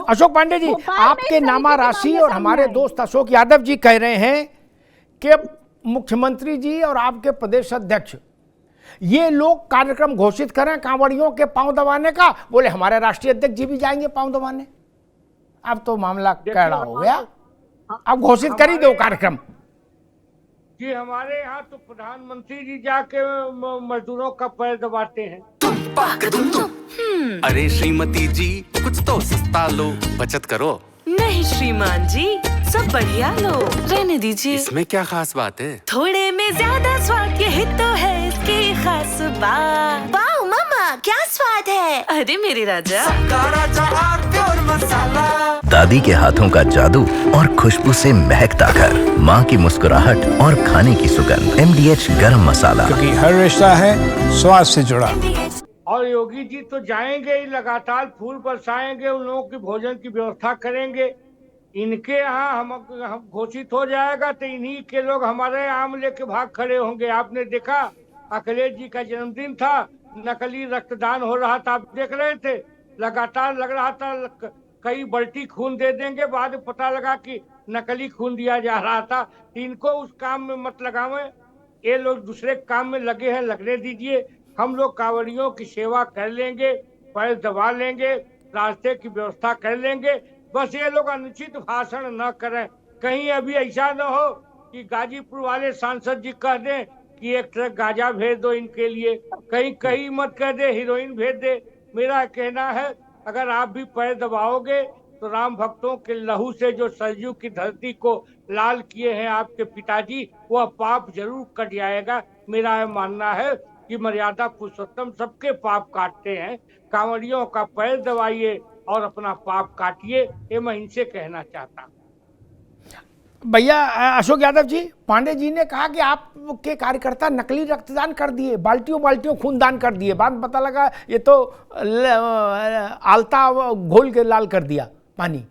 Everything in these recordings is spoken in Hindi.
अशोक पांडे जी, आपके नामा राशि और हमारे दोस्त अशोक यादव जी कह रहे हैं कि मुख्यमंत्री जी और आपके प्रदेश अध्यक्ष ये लोग कार्यक्रम घोषित करें कांवड़ियों के पांव दबाने का। बोले हमारे राष्ट्रीय अध्यक्ष जी भी जाएंगे पांव दबाने। अब तो मामला कैड़ा हो गया, अब घोषित कर ही दो कार्यक्रम। जी हमारे यहाँ तो प्रधानमंत्री जी जाके मजदूरों का पैर दबाते हैं। अरे श्रीमती जी कुछ तो सस्ता लो, बचत करो। नहीं श्रीमान जी, सब बढ़िया लो, रहने दीजिए। इसमें क्या खास बात है? थोड़े में ज्यादा स्वाद, यही तो है इसकी खास बात। वाओ मामा, क्या स्वाद है। अरे मेरे राजा, दादी के हाथों का जादू और खुशबू से महकता घर, माँ की मुस्कुराहट और खाने की सुगंध। MDH गरम मसाला, क्योंकि हर रिश्ता है स्वाद से जुड़ा। और योगी जी तो जाएंगे ही, लगातार फूल बरसाएंगे, उन लोगों की भोजन की व्यवस्था करेंगे। इनके यहाँ हम घोषित हो जाएगा तो इन्हीं के लोग हमारे आम लेके भाग खड़े होंगे। आपने देखा अखिलेश जी का जन्मदिन था, नकली रक्तदान हो रहा था, आप देख रहे थे, लगातार लग रहा था कई बाल्टी खून दे देंगे, बाद में पता लगा कि नकली खून दिया जा रहा था। इनको उस काम में मत लगावें, ये लोग दूसरे काम में लगे हैं, लगने दीजिए। हम लोग कांवड़ियों की सेवा कर लेंगे, पैर दबा लेंगे, रास्ते की व्यवस्था कर लेंगे। बस ये लोग अनुचित भाषण न करें। कहीं अभी ऐसा न हो कि गाजीपुर वाले सांसद जी कह दें कि एक ट्रक गांजा भेज दो इनके लिए, कहीं मत कह दे हीरोइन भेज दे। मेरा कहना है अगर आप भी पैर दबाओगे तो राम भक्तों के लहू से जो सरयू की धरती को लाल किए हैं आपके पिताजी, वह पाप जरूर कट जाएगा। मेरा यह मानना है कि मर्यादा पुरुषोत्तम सबके पाप काटते हैं। कांवड़ियों का पैर दबाइए और अपना पाप काटिए, ये मैं इनसे कहना चाहता हूँ। भैया अशोक यादव जी, पांडे जी ने कहा कि आपके कार्यकर्ता नकली रक्तदान कर दिए, बाल्टियों बाल्टियों खून दान कर दिए। बाद पता लगा ये तो आलता घोल के लाल कर दिया पानी।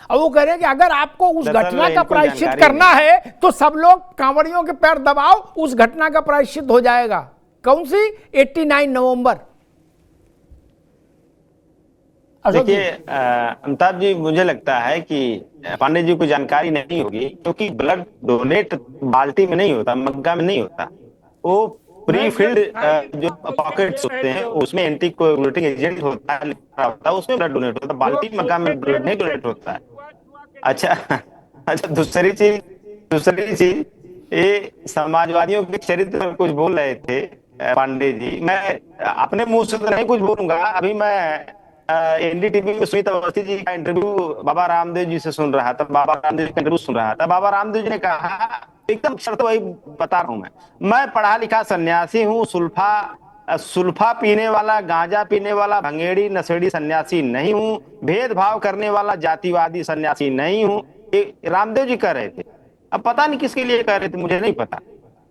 अब वो कह रहे हैं कि अगर आपको उस घटना का प्रायश्चित करना है तो सब लोग कांवड़ियों के पैर दबाओ, उस घटना का प्रायश्चित हो जाएगा। कौन सी? 89 नवंबर। देखिए अमिताभ जी, मुझे लगता है कि पांडे जी को जानकारी नहीं होगी, क्योंकि ब्लड डोनेट बाल्टी में नहीं होता, मग्गा में नहीं होता। वो प्री फिल्ड जो पॉकेट्स होते हैं उसमें एंटी कोएगुलेटिंग एजेंट होता है, उसमें ब्लड डोनेट होता है। बाल्टी मग्गा में ब्लड नहीं डोनेट होता है। अच्छा, दूसरी चीज ये समाजवादियों के चरित्र पर कुछ बोल रहे थे पांडे जी। मैं अपने मुंह से तो नहीं कुछ बोलूंगा। अभी मैं NDTV में सुनीता अवस्थी जी का इंटरव्यू बाबा रामदेव जी से सुन रहा था, बाबा रामदेव का इंटरव्यू सुन रहा था। बाबा रामदेव जी ने कहा, एकदम शर्त वही बता रहा हूं मैं पढ़ा लिखा सन्यासी हूँ, सुल्फा पीने वाला, गांजा पीने वाला, भंगेड़ी नशेड़ी सन्यासी नहीं हूँ, भेदभाव करने वाला जातिवादी सन्यासी नहीं हूँ। रामदेव जी कह रहे थे। अब पता नहीं किसके लिए कह रहे थे, मुझे नहीं पता,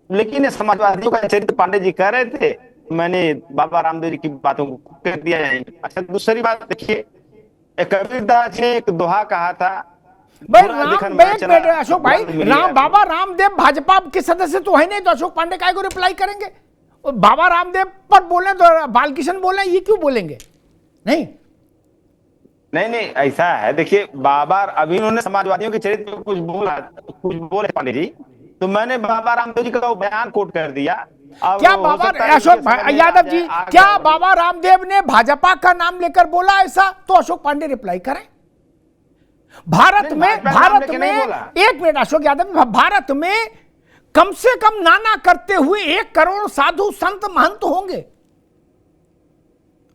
लेकिन समाजवादियों का चरित्र पांडे जी कह रहे थे। मैंने बाबा रामदेव जी की बातों को कह दिया है। अच्छा, दूसरी बात देखिए, कबीरदास ने एक दोहा कहा था। अशोक भाई, बाबा रामदेव भाजपा के सदस्य तो है नहीं, तो अशोक पांडे काय को रिप्लाई करेंगे? बाबा रामदेव पर बोले तो बालकिशन बोले, ये क्यों बोलेंगे? नहीं, ऐसा है। देखिए बाबा, अभी उन्होंने समाजवादियों के चरित्र में कुछ बोले पांडे जी, तो मैंने बाबा रामदेव जी का बयान कोट कर दिया। क्या बाबा अशोक यादव जी, क्या बाबा रामदेव ने भाजपा का नाम लेकर बोला ऐसा? तो अशोक पांडे रिप्लाई करें। भारत में एक मिनट अशोक यादव, भारत में कम से कम नाना करते हुए 1 करोड़ साधु संत महंत होंगे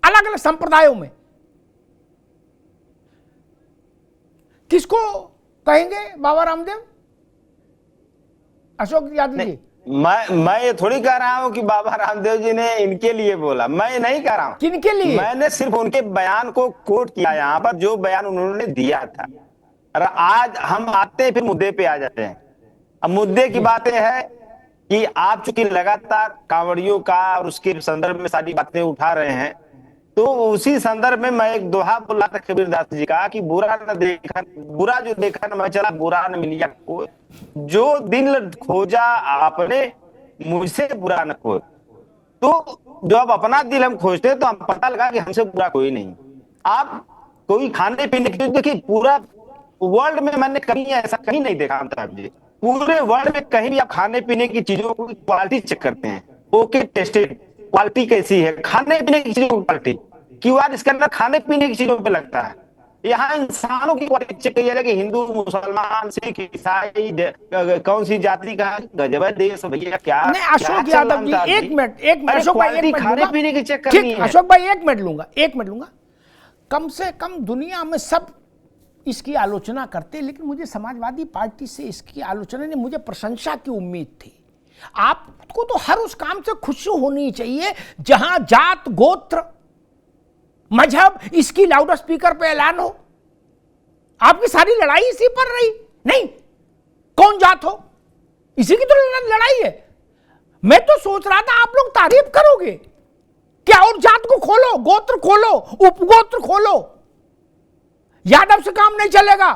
अलग अलग संप्रदायों में। किसको कहेंगे बाबा रामदेव? अशोक यादव जी, मैं ये थोड़ी कह रहा हूं कि बाबा रामदेव जी ने इनके लिए बोला, मैं नहीं कह रहा हूं। किनके लिए? मैंने सिर्फ उनके बयान को कोट किया यहाँ पर, जो बयान उन्होंने दिया था। और आज हम आते हैं, फिर मुद्दे पे आ जाते हैं। अब मुद्दे की बातें है कि आप चूंकि लगातार कांवड़ियों का और उसके संदर्भ में सारी बातें उठा रहे हैं, तो उसी संदर्भ में मैं एक दोहा बोला था कबीरदास जी का कि बुरा जो देखा न मैं चला, बुरा न मिलिया कोई, जो दिल खोजा आपने मुझसे बुरा न कोई। तो जब अपना दिल हम खोजते तो हम पता लगा कि हमसे बुरा कोई नहीं। आप कोई खाने पीने की, देखिए पूरा वर्ल्ड में मैंने कहीं ऐसा कहीं नहीं देखा अमिताभ जी, पूरे वर्ल्ड में कहीं भी आप खाने पीने की चीजों की क्वालिटी चेक करते हैं, ओके टेस्टेड क्वालिटी कैसी है, खाने पीने की चीजों की क्वालिटी, क्यूआर इसके अंदर खाने पीने की चीजों पे लगता है। यहाँ इंसानों की क्वालिटी चेक की जाएगी, हिंदू मुसलमान सिख ईसाई कौन सी जाति का, गजब है देश भैया। क्या नहीं अशोक यादव जी, एक मिनट अशोक भाई, एक मिनट खाने लूंगा। पीने की चेक ठीक, करनी है अशोक भाई एक मिनट लूंगा। कम से कम दुनिया में सब इसकी आलोचना करते, लेकिन मुझे समाजवादी पार्टी से इसकी आलोचना ने मुझे प्रशंसा की उम्मीद थी। आपको तो हर उस काम से खुशी होनी चाहिए जहां जात गोत्र मजहब इसकी लाउड स्पीकर पे ऐलान हो। आपकी सारी लड़ाई इसी पर रही, नहीं कौन जात हो इसी की तो लड़ाई है। मैं तो सोच रहा था आप लोग तारीफ करोगे क्या, और जात को खोलो, गोत्र खोलो, उपगोत्र खोलो, यादव से काम नहीं चलेगा।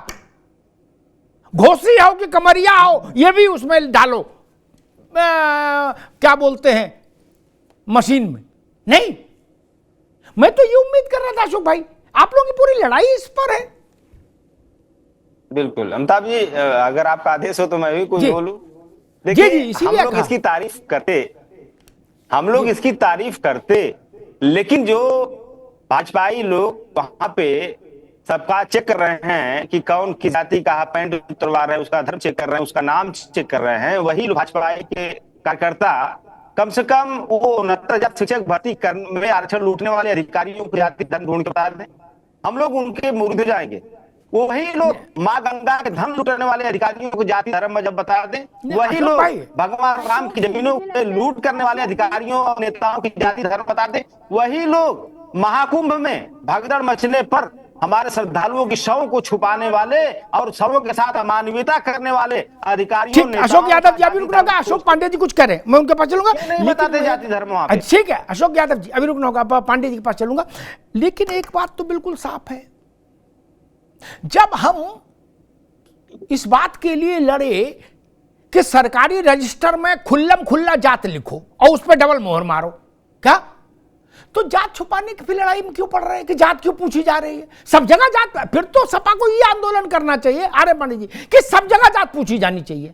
घोसी हो कि कमरिया हो ये भी उसमें डालो, क्या बोलते हैं मशीन में। नहीं, मैं तो ये उम्मीद कर रहा था अशोक भाई, आप लोगों की पूरी लड़ाई इस पर है। बिल्कुल अमिताभ जी, अगर आपका आदेश हो तो मैं भी कुछ जी। बोलूं। जी, देखिए इसीलिए हम लोग कहा। इसकी तारीफ करते, हम लोग इसकी तारीफ करते, लेकिन जो भाजपाई लोग वहां पे सबका चेक कर रहे हैं कि कौन किस जाति का पैंट उतरवा रहे हैं, उसका धर्म चेक कर रहे हैं, उसका नाम चेक कर रहे हैं, वही भाजपाई के कार्यकर्ता कम से कम वो 69,000 शिक्षक भर्ती करने में आरक्षण लूटने वाले अधिकारियों को जाति धर्म ढूंढ के बता दें, हम लोग उनके मुरीद हो जाएंगे। वही लोग माँ गंगा के धन लूटने वाले अधिकारियों को जाति धर्म मजहब बता दें, वही लोग भगवान राम की जमीनों पे लूट करने वाले अधिकारियों और नेताओं की जाति धर्म बता दें, वही लोग महाकुंभ में भगदड़ मचने पर हमारे श्रद्धालुओं की शवों को छुपाने वाले और शवों के साथ अमानवीयता करने वाले अधिकारियों ठीक, अशोक यादव जी अभी रुकना होगा, अशोक पांडे जी कुछ करें, मैं उनके पास चलूंगा। नहीं बताते जाति धर्म वहां पे। ठीक है अशोक यादव जी अभी रुकना होगा, पांडे जी के पास चलूंगा। लेकिन एक बात तो बिल्कुल साफ है, जब हम इस बात के लिए लड़े कि सरकारी रजिस्टर में खुल्लम खुल्ला जात लिखो और उस पर डबल मोहर मारो, क्या तो जात छुपाने की फिर लड़ाई में क्यों पड़ रहे हैं कि जात क्यों पूछी जा रही है? सब जगह जात, फिर तो सपा को ये आंदोलन करना चाहिए आर्य पांडे जी कि सब जगह जात पूछी जानी चाहिए।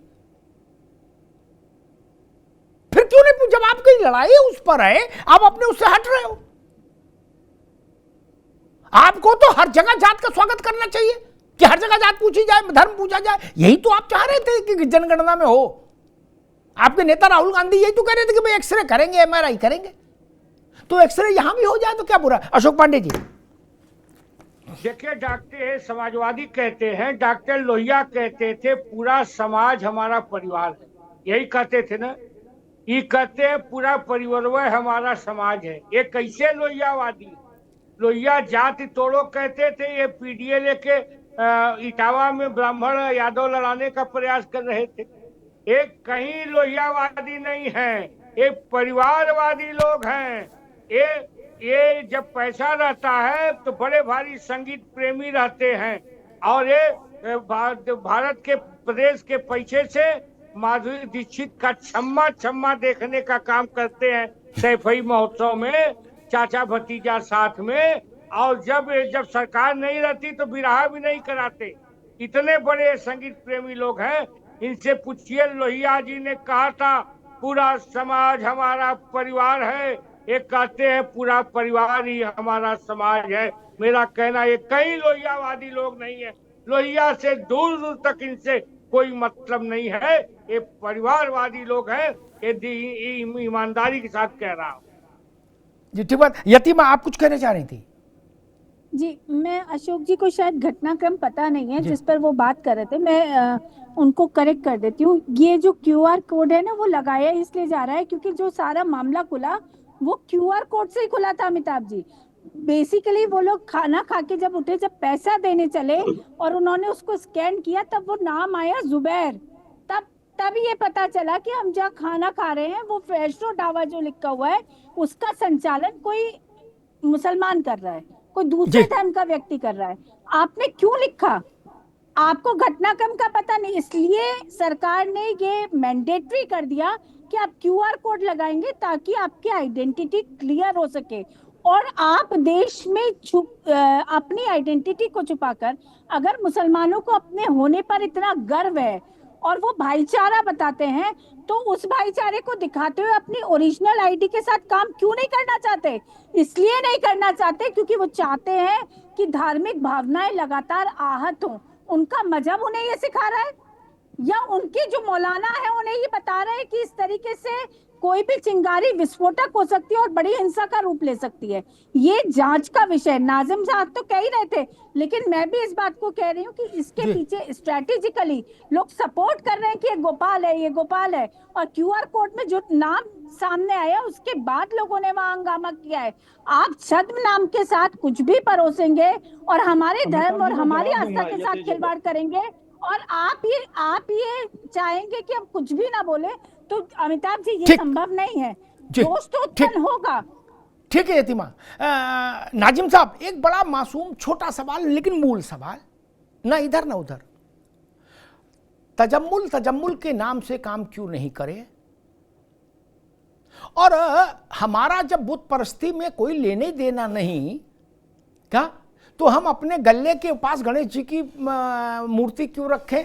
फिर क्यों नहीं जब आपकी लड़ाई उस पर है, आप अपने उससे हट रहे हो। आपको तो हर जगह जात का स्वागत करना चाहिए कि हर जगह जात पूछी जाए, धर्म पूछा जाए। यही तो आप चाह रहे थे कि जनगणना में हो। आपके नेता राहुल गांधी यही तो कह रहे थे कि भाई एक्सरे करेंगे, एमआरआई करेंगे, तो एक्सरे यहां भी हो जाए तो क्या बुरा। अशोक पांडे जी देखिए, डॉक्टर समाजवादी कहते हैं, डॉक्टर लोहिया कहते थे पूरा समाज हमारा परिवार है, यही कहते थे ना। ये कहते हैं पूरा परिवार हमारा समाज है। ये कैसे लोहियावादी? लोहिया जाति तोड़ो कहते थे, ये पीडीए लेके इटावा में ब्राह्मण यादव लड़ाने का प्रयास कर रहे थे। एक कहीं लोहियावादी नहीं है, ये परिवारवादी लोग हैं। ये जब पैसा रहता है तो बड़े भारी संगीत प्रेमी रहते हैं, और ये भारत के प्रदेश के पैसे से माधुरी दीक्षित का छम्मा देखने का काम करते हैं सैफई महोत्सव में, चाचा भतीजा साथ में। और जब सरकार नहीं रहती तो विराह भी नहीं कराते। इतने बड़े संगीत प्रेमी लोग हैं, इनसे पूछिए। लोहिया जी ने कहा था पूरा समाज हमारा परिवार है, ये कहते हैं पूरा परिवार ही हमारा समाज है। मेरा कहना ये कई लोहियावादी लोग नहीं है, लोहिया से दूर दूर तक इनसे कोई मतलब नहीं है। ये परिवारवादी लोग हैं, ये ईमानदारी के साथ कह रहा हूँ। जी ठीक बात। यतीमा आप कुछ कहना चाह रही थी? जी, मैं अशोक जी को शायद घटनाक्रम पता नहीं है जिस पर वो बात कर रहे थे, मैं उनको करेक्ट कर देती हूँ। ये जो क्यूआर कोड है ना, वो लगाया इसलिए जा रहा है क्योंकि जो सारा मामला खुला वो क्यूआर कोड से ही खुला था अमिताभ जी। बेसिकली वो लोग खाना खा के जब उठे, जब पैसा देने चले और उन्होंने उसको स्कैन किया, तब वो नाम आया जुबैर। तब ये पता चला कि हम जहाँ खाना खा रहे हैं वो वैष्णो ढाबा जो लिखा हुआ है उसका संचालन कोई मुसलमान कर रहा है, कोई दूसरे धर्म का व्यक्ति कर रहा है। आपने क्यों लिखा? आपको घटनाक्रम का पता नहीं, इसलिए सरकार ने ये मैंडेटरी कर दिया कि आप क्यूआर कोड लगाएंगे ताकि आपकी आइडेंटिटी क्लियर हो सके। और आप देश में अपनी आइडेंटिटी को छुपाकर अगर मुसलमानों को अपने होने पर इतना गर्व है और वो भाईचारा बताते हैं, तो उस भाईचारे को दिखाते हुए अपनी ओरिजिनल आईडी के साथ काम क्यों नहीं करना चाहते? इसलिए नहीं करना चाहते क्योंकि वो चाहते हैं कि धार्मिक भावनाएं लगातार आहत हों। उनका मजहब उन्हें ये सिखा रहा है या उनके जो मौलाना है उन्हें ये बता रहे हैं कि इस तरीके से कोई भी चिंगारी विस्फोटक हो सकती है और बड़ी हिंसा का रूप ले सकती है। ये जांच का विषय। नाजिम साहब तो कह ही रहे थे, लेकिन मैं भी इस बात को कह रही हूँ कि इसके पीछे स्ट्रेटेजिकली लोग सपोर्ट कर रहे हैं कि ये गोपाल है, ये गोपाल है, और क्यूआर कोड में जो नाम सामने आया उसके बाद लोगों ने वहां हंगामा किया है। आप छद्म नाम के साथ कुछ भी परोसेंगे और हमारे धर्म और हमारी आस्था के साथ खिलवाड़ करेंगे, और आप ये चाहेंगे कि हम कुछ भी ना बोले, तो अमिताभ जी ये संभव नहीं है। जोश तो उत्पन्न होगा। ठीक है यतिमा। नाजिम साहब, एक बड़ा मासूम छोटा सवाल लेकिन मूल सवाल, ना इधर ना उधर। तजम्मुल के नाम से काम क्यों नहीं करे? और हमारा जब बुत परस्ती में कोई लेने देना नहीं क्या, तो हम अपने गले के पास गणेश जी की मूर्ति क्यों रखें,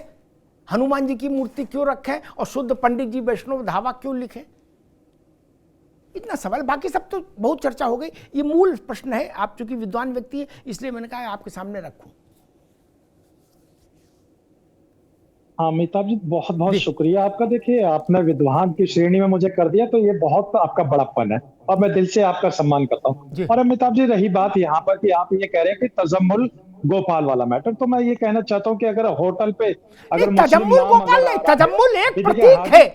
हनुमान जी की मूर्ति क्यों रखें, और शुद्ध पंडित जी वैष्णव धावा क्यों लिखें? इतना सवाल। बाकी सब तो बहुत चर्चा हो गई। ये मूल प्रश्न है। आप चूंकि विद्वान व्यक्ति है इसलिए मैंने कहा आपके सामने रखूं। हाँ अमिताभ जी, बहुत बहुत शुक्रिया आपका। देखिए, आपने विद्वान की श्रेणी में मुझे कर दिया, तो ये बहुत आपका बड़प्पन है और मैं दिल से आपका सम्मान करता हूँ। और अमिताभ जी, रही बात यहाँ पर कि आप ये कह रहे हैं कि तजम्मुल गोपाल वाला मैटर, तो मैं ये कहना चाहता हूँ कि अगर होटल पे अगर तजम्मुल गोपाल नहीं, तजम्मुल एक प्रतीक है,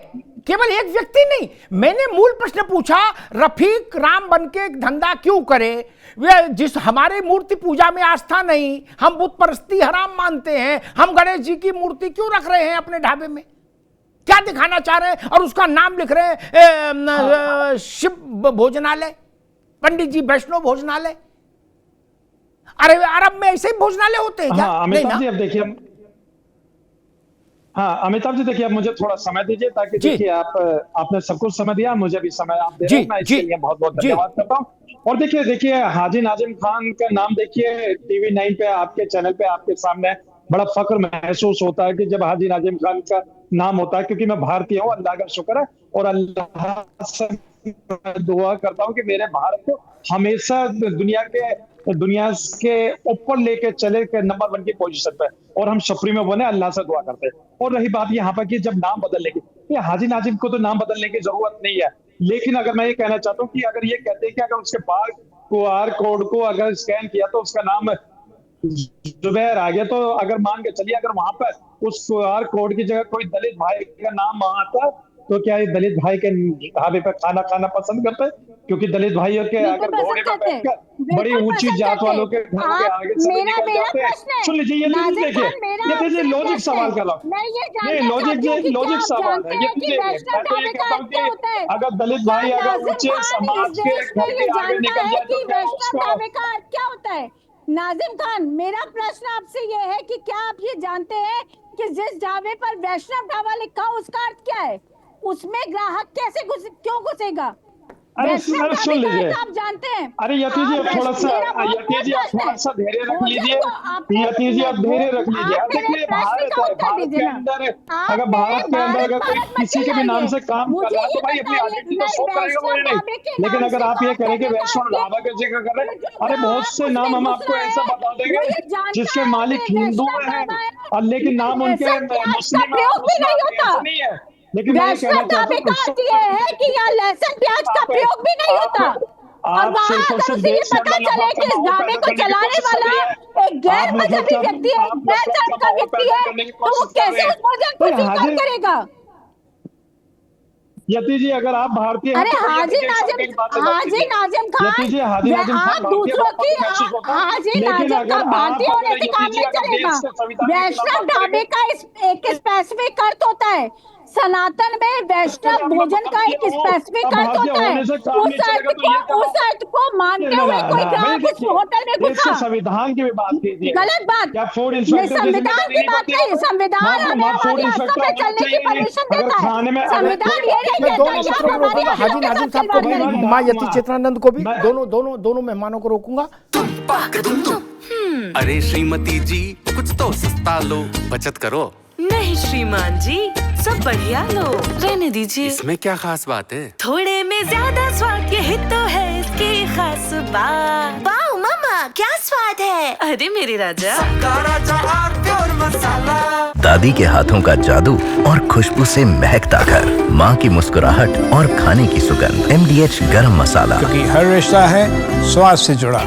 केवल एक व्यक्ति नहीं। मैंने मूल प्रश्न पूछा, रफीक राम बन के धंधा क्यों करे? वे जिस हमारे मूर्ति पूजा में आस्था नहीं, हम बुत परस्ती हराम मानते हैं, हम गणेश जी की मूर्ति क्यों रख रहे हैं अपने ढाबे में? क्या दिखाना चाह रहे हैं? और उसका नाम लिख रहे हैं शिव भोजनालय, पंडित जी वैष्णव भोजनालय। अरे अरब में ऐसे ही भोजनालय होते हैं क्या? अमिताभ जी, अब देखिए, हाँ अमिताभ जी, देखिए अब मुझे थोड़ा समय दीजिए, ताकि देखिए आपने सब कुछ समय दिया, मुझे भी समय आप दे रहे हैं, मैं इसके लिए बहुत बहुत धन्यवाद करता हूँ। और देखिए हाजी नाजिम खान का नाम देखिए टीवी 9 पे, आपके चैनल पे, आपके सामने बड़ा फख्र महसूस होता है कि जब हाजी नाजिम खान का नाम होता है, क्योंकि मैं भारतीय हूँ, अल्लाह का शुक्र है, और अल्लाह से दुआ करता हूँ कि मेरे भारत को हमेशा दुनिया के ऊपर लेके चले के नंबर 1 की पोजीशन पे, और हम सफरी में बने, अल्लाह से दुआ करते हैं। और रही बात यहाँ पर कि जब नाम बदलने की, ये हाजी नाजिम को तो नाम बदलने की जरूरत नहीं है, लेकिन अगर मैं ये कहना चाहता हूँ कि अगर ये कहते हैं कि अगर उसके पास QR कोड को अगर स्कैन किया तो उसका नाम जुबैर आ गया, तो अगर मान के चलिए अगर वहां पर उस QR कोड की जगह कोई दलित भाई का नाम आता, तो क्या ये दलित भाई के ढाबे पे खाना खाना पसंद करते हैं? क्योंकि दलित भाइयों के अगर घोड़े पे बैठकर बड़ी ऊंची जात वालों के घर के आगे से निकल जाते हैं। सुन लीजिए, ये देखिए लॉजिक सवाल का ये लॉजिक सवाल है। ये मैं तो ये कहता हूँ कि अगर दलित भाई अगर ऊंचे समाज के घर के आगे निकल जाए तो क्या होता है? नाजिम खान, मेरा प्रश्न आपसे ये है कि क्या आप ये जानते हैं कि जिस ढाबे पर वैष्णव ढाबा लिखा उसका अर्थ क्या है? उसमें ग्राहक कैसे क्यों घुसेगा? अरे सुन लीजिए, आप जानते हैं। अरे यती जी, थोड़ा सा धैर्य रख लीजिए। यती जी, आप धैर्य रख लीजिए। देखिए, भारत के अंदर अगर कोई किसी के भी नाम से काम कर रहा है तो भाई अपनी आइडेंटिटी तो शो करेगा वो नहीं। लेकिन अगर आप ये करें कि वैष्णव ढाबा का जिक्र कर रहे हैं, अरे बहुत से नाम हम आपको ऐसा बता देंगे जिसके मालिक हिंदू हैं, और लेकिन नाम उनके मुस्लिम नहीं है। लेकिन वैष्णव ढाबे का अर्थ ये है कि यहाँ लहसुन प्याज का प्रयोग भी नहीं होता। और वहाँ अगर उसे ये पता चले कि इस ढाबे को चलाने वाला एक गैर मजहबी व्यक्ति है, गैर धर्म का व्यक्ति है, तो वो कैसे उस भोजन को स्वीकार करेगा? यती जी, अगर आप भारतीय अरे हाजी नाजिम खान, आप दूसरों की हाजी नाजिम का भारतीय होने से काम नहीं चलेगा। वैष्णव ढाबे का एक स्पेसिफिक अर्थ होता है। सनातन में वैष्णव भोजन का एक स्पेसिफिक अर्थ होता है। उस अर्थ को मानते हुए कोई ग्राहक उस होटल में घुसा। संविधान की भी बात कीजिए। गलत बात। क्या फूड संविधान की बात नहीं, संविधान हमें हमारी रास्ते में चलने की परमिशन देता है। संविधान ये नहीं कहता कि आप हमारे हाजी नाजिम साहब को भी, माँ यति चित्रानंद को भी, दोनों मेहमानों को रोकूंगा। अरे श्रीमती जी कुछ तो सस्ता लो, बचत करो। नहीं श्रीमान जी, सब बढ़िया लो, रहने दीजिए। इसमें क्या खास बात है? थोड़े में ज्यादा स्वाद, यही तो है इसकी खास बात। वाह मामा, क्या स्वाद है। अरे मेरे राजा, दादी के हाथों का जादू और खुशबू से महकता घर, माँ की मुस्कुराहट और खाने की सुगंध। MDH गरम मसाला, क्योंकि हर रिश्ता है स्वाद से जुड़ा।